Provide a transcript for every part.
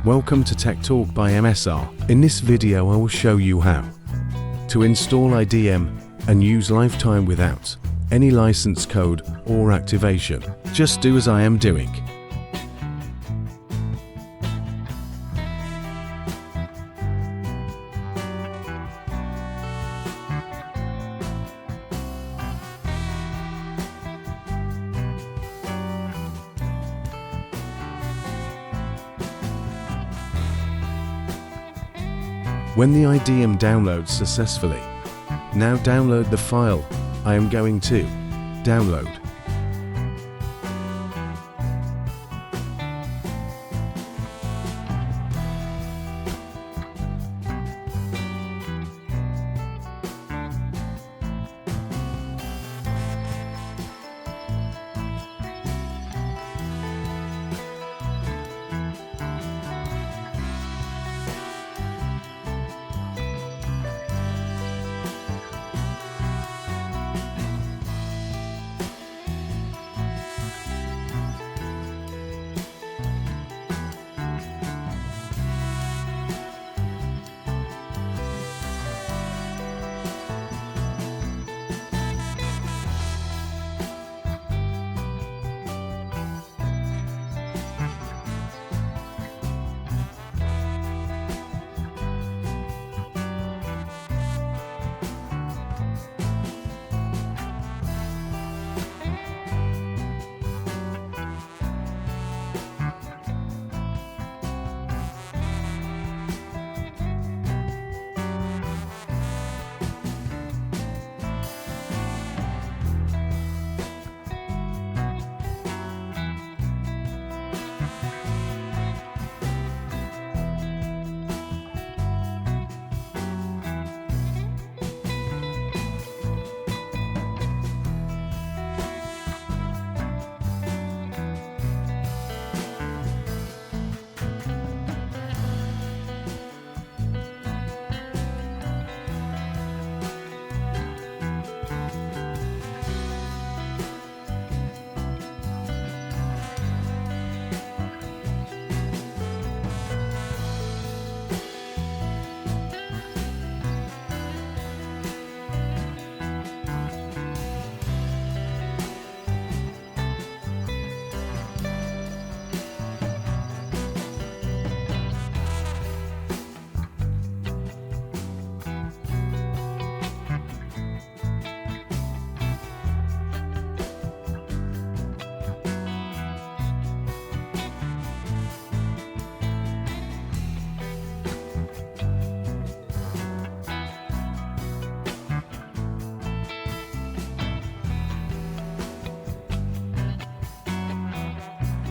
Welcome to Tech Talk by MSR. In this video I will show you how to install IDM and use lifetime without any license code or activation. Just do as I am doing. When the IDM downloads successfully, now download the file I am going to download.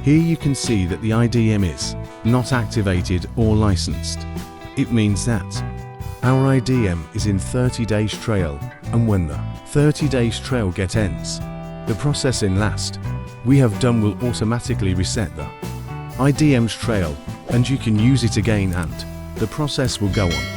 Here you can see that the IDM is not activated or licensed. It means that our IDM is in 30 days trail, and when the 30 days trail ends, the processing last we have done will automatically reset the IDM's trail, and you can use it again and the process will go on.